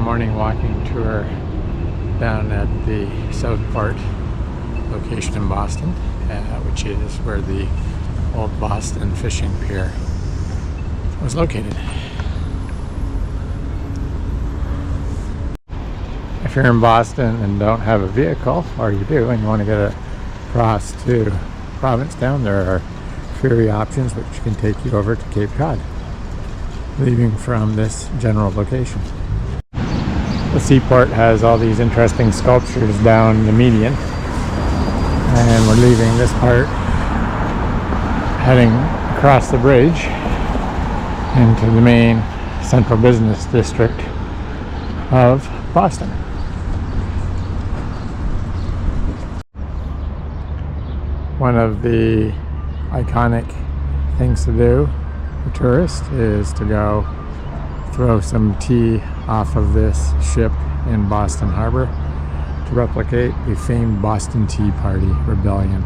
morning walking tour down at the Southport location in Boston, which is where the old Boston fishing pier was located. If you're in Boston and don't have a vehicle, or you do and you want to get across to Provincetown, there are ferry options which can take you over to Cape Cod, leaving from this general location. The seaport has all these interesting sculptures down the median, and we're leaving this part, heading across the bridge into the main central business district of Boston. One of the iconic things to do for tourists is to go throw some tea off of this ship in Boston Harbor to replicate the famed Boston Tea Party rebellion.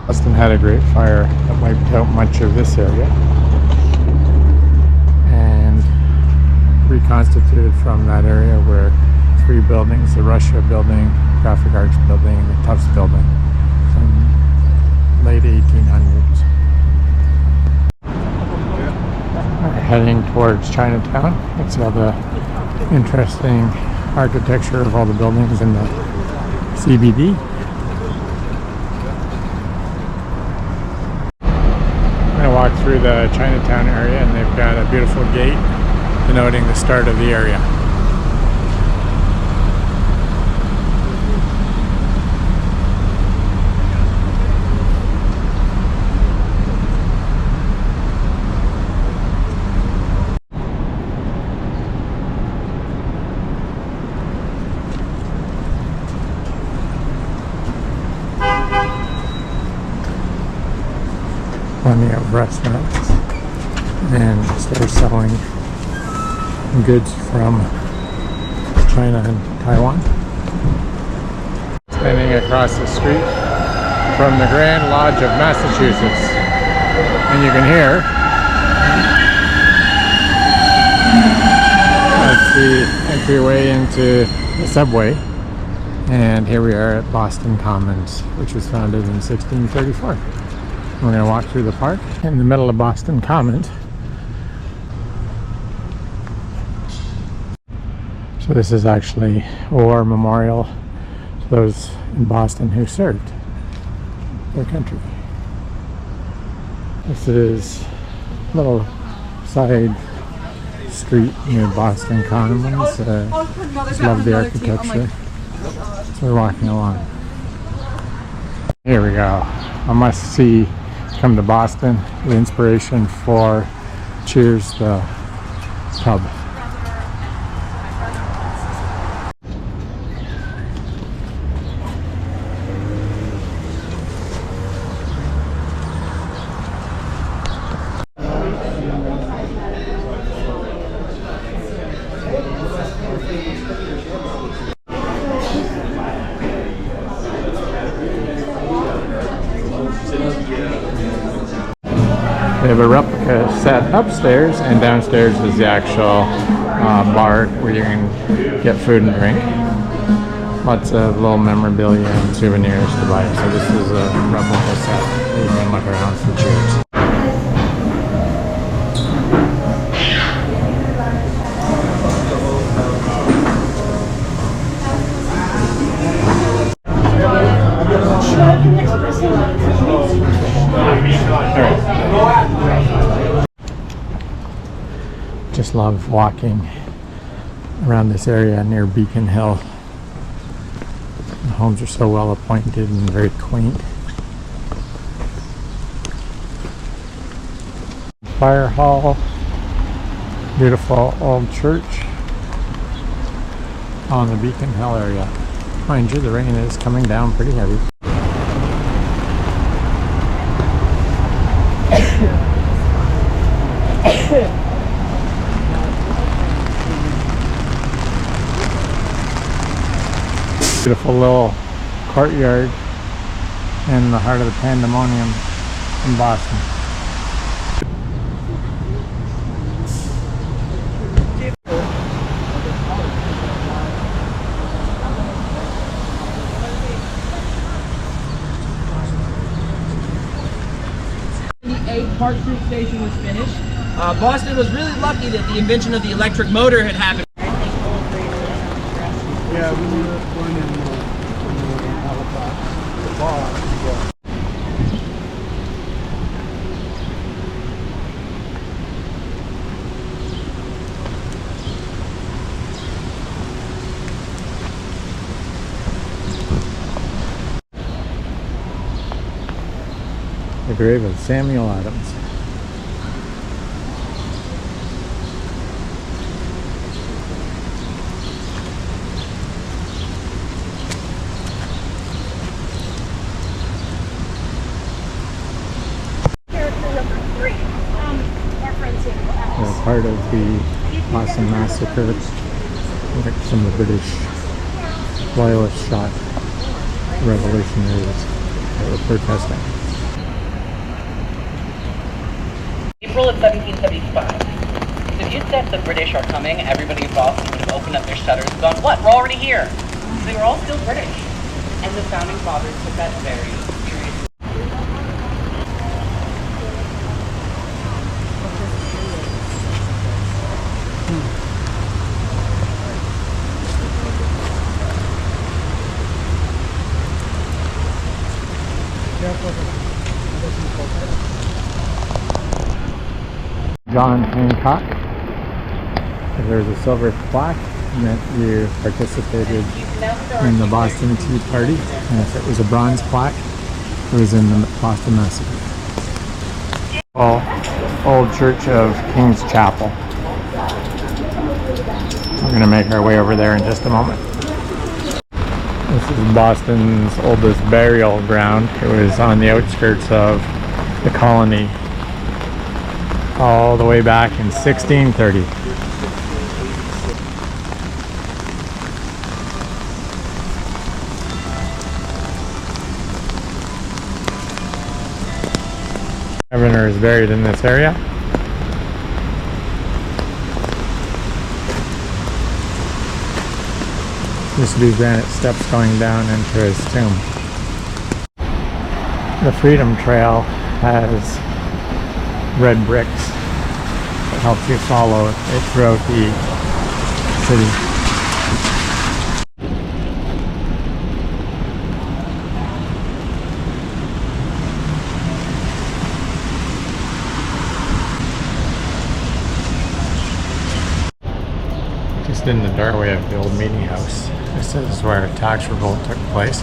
Boston had a great fire that wiped out much of this area and reconstituted from that area were three buildings: the Russia building, Graphic Arts building, and the Tufts building from late 1800s. We're heading towards Chinatown. It's all the interesting architecture of all the buildings in the CBD. I'm going to walk through the Chinatown area, and they've got a beautiful gate denoting the start of the area. Plenty of restaurants and stores selling goods from China and Taiwan. Standing across the street from the Grand Lodge of Massachusetts, and you can hear that's the entryway into the subway. And here we are at Boston Commons, which was founded in 1634. We're going to walk through the park in the middle of Boston Commons. So this is actually a war memorial to those in Boston who served their country. This is a little side street near Boston Commons. Just love the architecture. So we're walking along. Here we go. A must-see. Come to Boston, the inspiration for Cheers, the pub. They have a replica set upstairs, and downstairs is the actual bar where you can get food and drink. Lots of little memorabilia and souvenirs to buy. So this is a replica set that you can look around for Cheers. Just love walking around this area near Beacon Hill. The homes are so well appointed and very quaint. Fire hall, beautiful old church on the Beacon Hill area. Mind you, the rain is coming down pretty heavy. Beautiful little courtyard in the heart of the pandemonium in Boston. Boston was really lucky that the invention of the electric motor had happened. Yeah, we were one in Halifax. The bar. Yeah. The grave of Samuel Adams. They're part of the Boston Massacre, which some of the British loyalists shot revolutionaries that were protesting. April of 1775. So if you'd said the British are coming, everybody in Boston would have opened up their shutters and gone, what? We're already here. So they were all still British. And the founding fathers took that very seriously. John Hancock. If there's a silver plaque, it meant you participated in the Boston Tea Party. And if it was a bronze plaque, it was in the Boston Massacre. Old Church of King's Chapel. We're going to make our way over there in just a moment. This is Boston's oldest burial ground. It was on the outskirts of the colony all the way back in 1630. Governor is buried in this area. Used to be granite steps going down into his tomb. The Freedom Trail has red bricks that helps you follow it throughout the city. Just in the doorway of the old meeting house. This is where a tax revolt took place.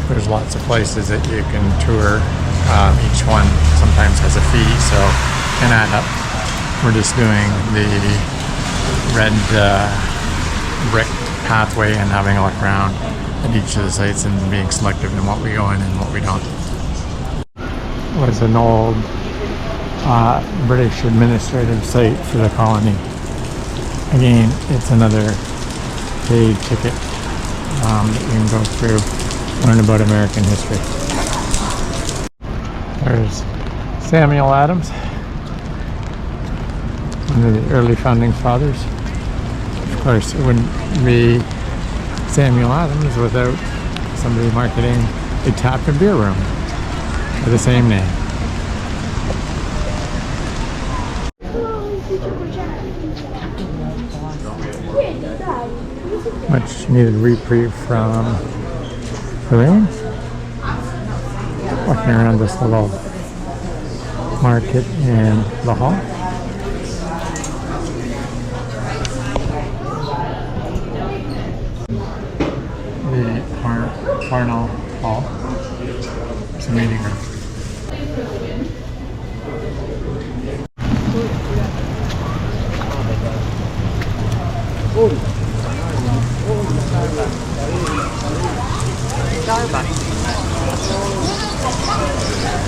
There's lots of places that you can tour. Each one sometimes has a fee, so can add up. We're just doing the red brick pathway and having a look around at each of the sites and being selective in what we go in and what we don't. It was an old British administrative site for the colony. Again, it's another paid ticket that you can go through, learn about American history. There's Samuel Adams, one of the early founding fathers. Of course, it wouldn't be Samuel Adams without somebody marketing a tap and beer room with the same name. Much needed reprieve from the rain. Walking around this little market in the hall. The Parnell Hall. It's a meeting room.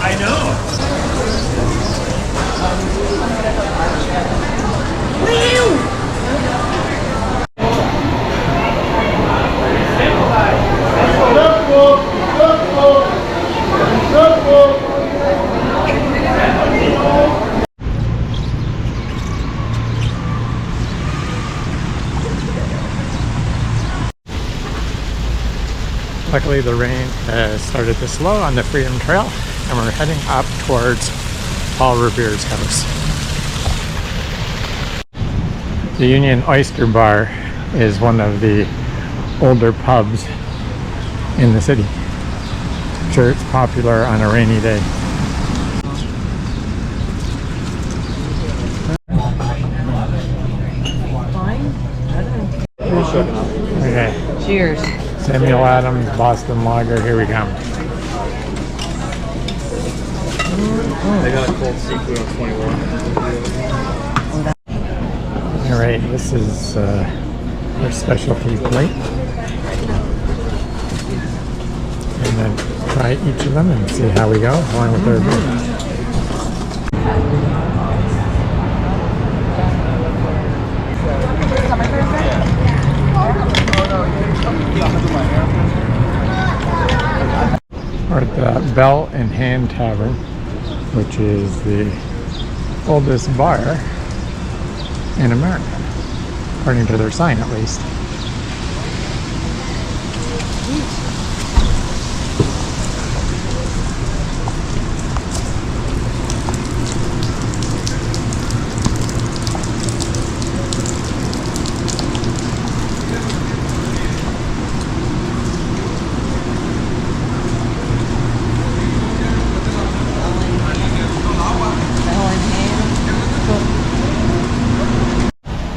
I know. Luckily the rain has started to slow on the Freedom Trail and we're heading up towards Paul Revere's house. The Union Oyster Bar is one of the older pubs in the city. I'm sure it's popular on a rainy day. Okay. Cheers. Samuel Adams, Boston Lager, here we come. They got a cold seafood on 21. Alright, this is our specialty plate. And then try each of them and see how we go, along with our beer. We're at the Bell and Hand Tavern, which is the oldest bar in America, according to their sign at least.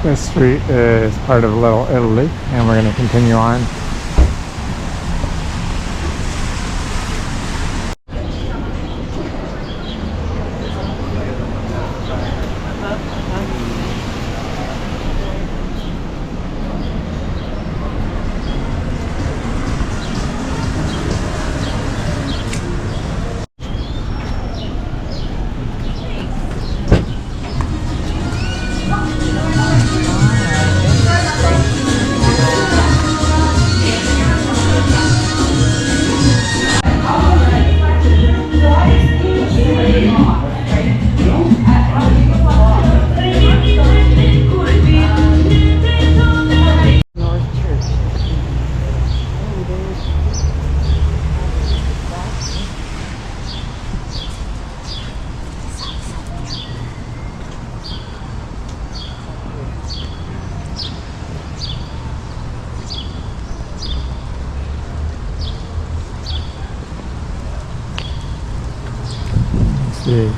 This street is part of Little Italy, and we're going to continue on. See.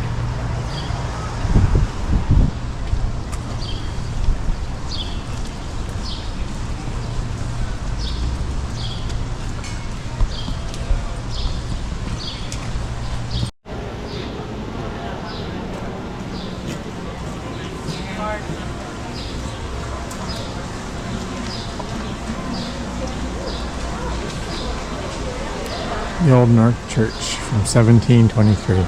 The Old North Church from 1723.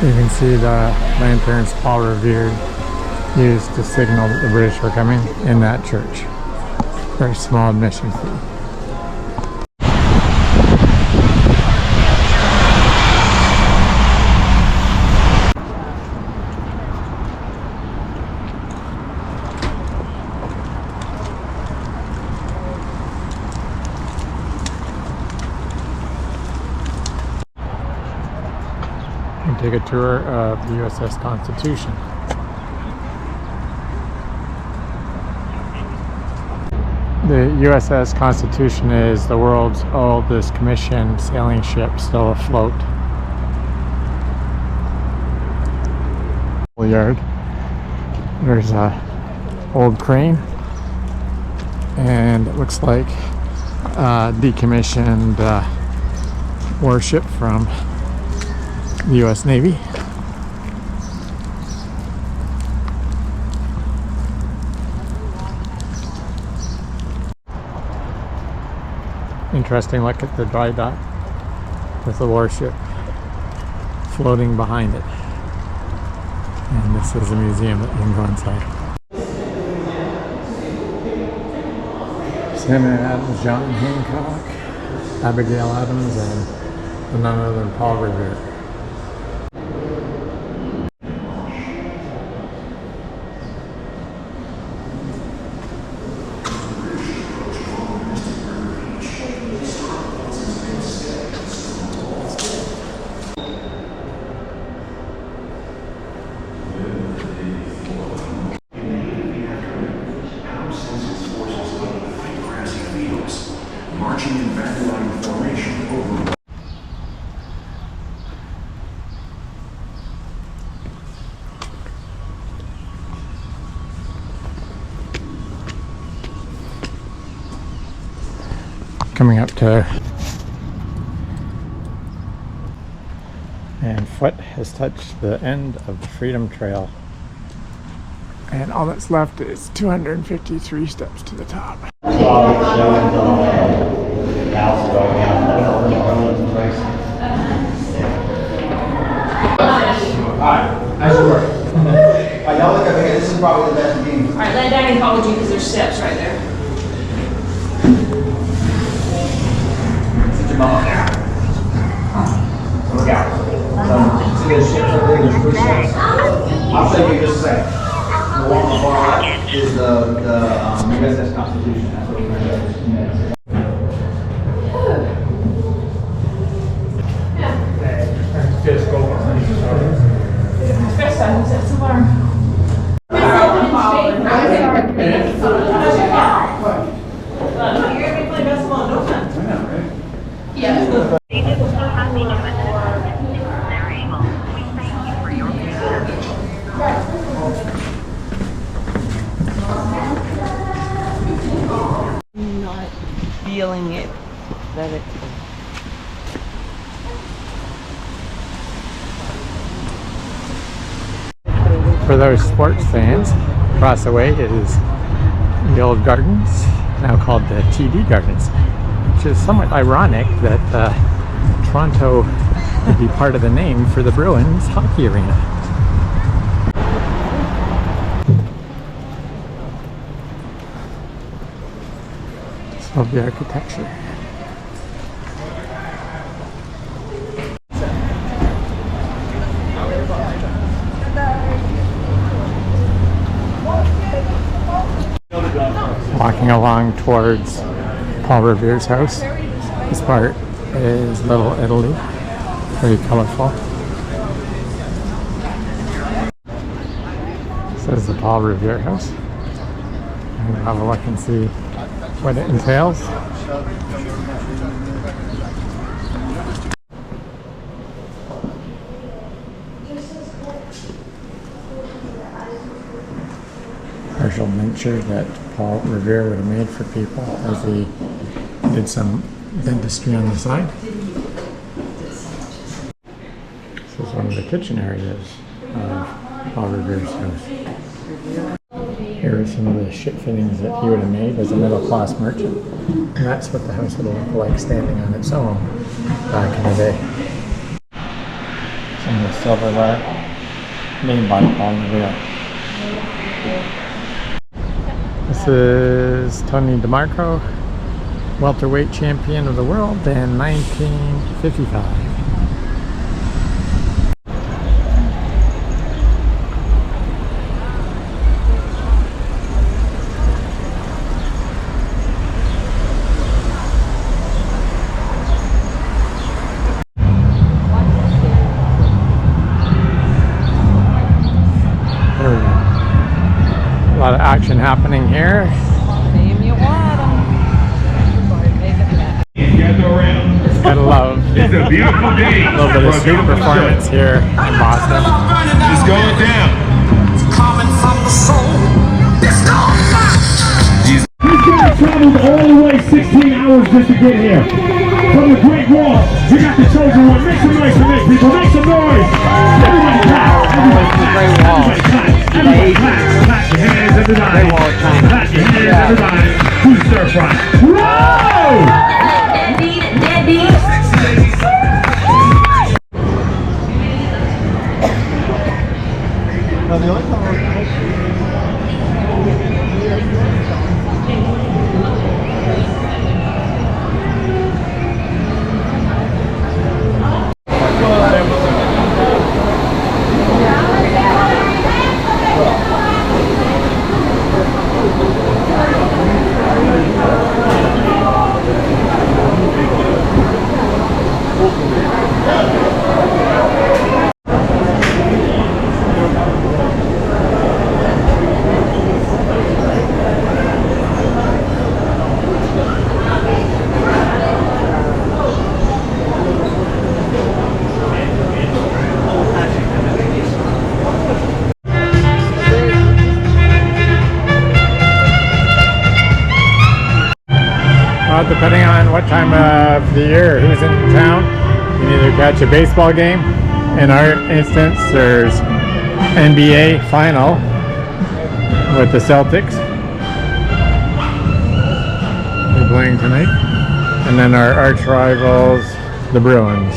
You can see the lanterns Paul Revere used to signal that the British were coming in that church. Very small admission fee. And take a tour of the USS Constitution. The USS Constitution is the world's oldest commissioned sailing ship still afloat. Yard. There's a old crane, and it looks like a decommissioned warship from the U.S. Navy. Interesting look at the dry dock with the warship floating behind it. And this is a museum that you can go inside. Samuel Adams, John Hancock, Abigail Adams, and none other than Paul Revere. Marching in battle line formation over. Coming up to, and foot has touched the end of the Freedom Trail, and all that's left is 253 steps to the top. As you were. Y'all look okay, this is probably the best game. Alright, let down and follow you because there's steps right there. Sit your bum up there. Look out. See those ships over there, there's 3 steps. I'll show you in just a second. The one on the far left is the USS Constitution. That's what we're going to do. Just go on. First time, who's that somewhere? You're going to play basketball in no time. Yeah. Not feeling it, that it. For those sports fans, across the way is the old gardens, now called the TD Gardens, which is somewhat ironic that Toronto would be part of the name for the Bruins hockey arena. Just love the architecture. Walking along towards Paul Revere's house. This part is Little Italy, very colorful. This is the Paul Revere house. I'm going to have a look and see what it entails. Partial miniature that Paul Revere would have made for people as he did some dentistry on the side. This is one of the kitchen areas of Paul Revere's house. Here are some of the ship fittings that he would have made as a middle-class merchant. And that's what the house would look like standing on its own back in the day. Some of the silverware made by Paul Revere. This is Tony DeMarco, welterweight champion of the world in 1955. A lot of action happening here. Name you want 'em. Gotta love It's a beautiful day. a little bit of street performance here in Boston. It's going down. Coming from the soul. It's going back. These guys traveled all the way 16 hours just to get here. From the Great Wall, you got the chosen one. Make some noise for this, people. Make some noise. Well, depending on what time of the year, who's in town, you can either catch a baseball game. In our instance, there's NBA final with the Celtics. They're playing tonight. And then our arch rivals, the Bruins.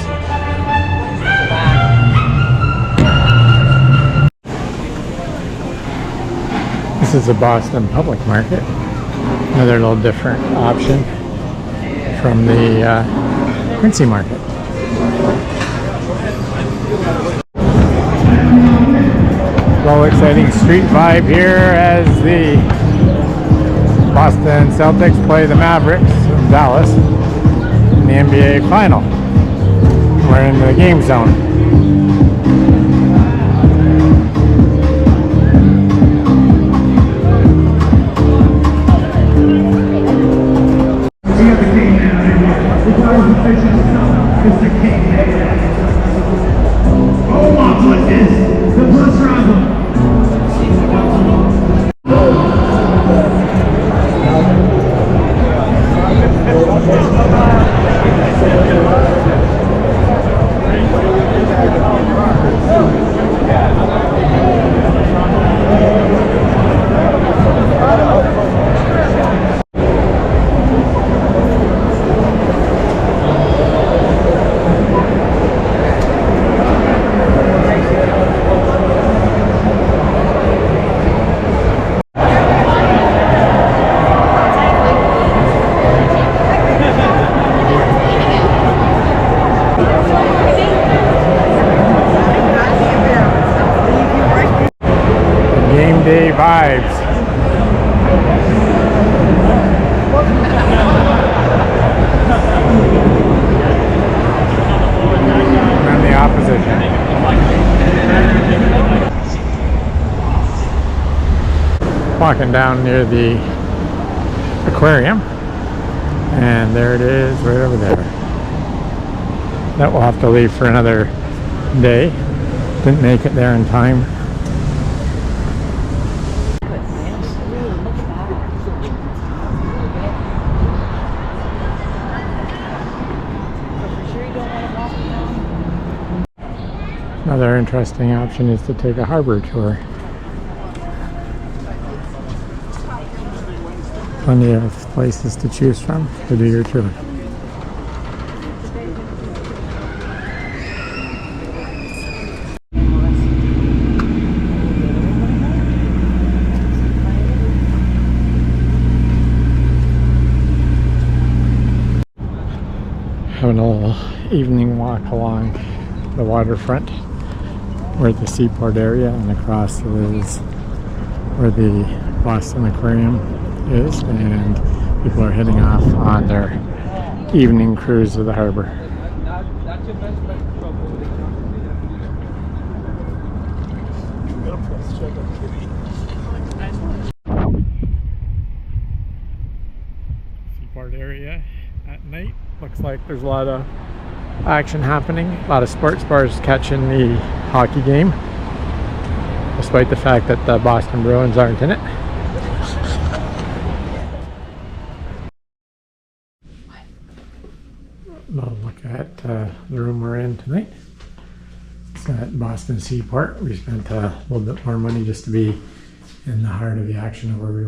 This is a Boston public market. Another little different option from the Quincy market. Well, exciting street vibe here as the Boston Celtics play the Mavericks of Dallas in the NBA final. We're in the game zone. Day vibes. And the opposition. Walking down near the aquarium, and there it is right over there. That will have to leave for another day. Didn't make it there in time. Another interesting option is to take a harbor tour. Plenty of places to choose from to do your tour. Having a little evening walk along the waterfront. We're at the Seaport area, and across is where the Boston Aquarium is, and people are heading off on their evening cruise of the harbor. Seaport area at night. Looks like there's a lot of action happening. A lot of sports bars catching the hockey game, despite the fact that the Boston Bruins aren't in it. We'll look at the room we're in tonight. It's at Boston Seaport. We spent a little bit more money just to be in the heart of the action of where we want.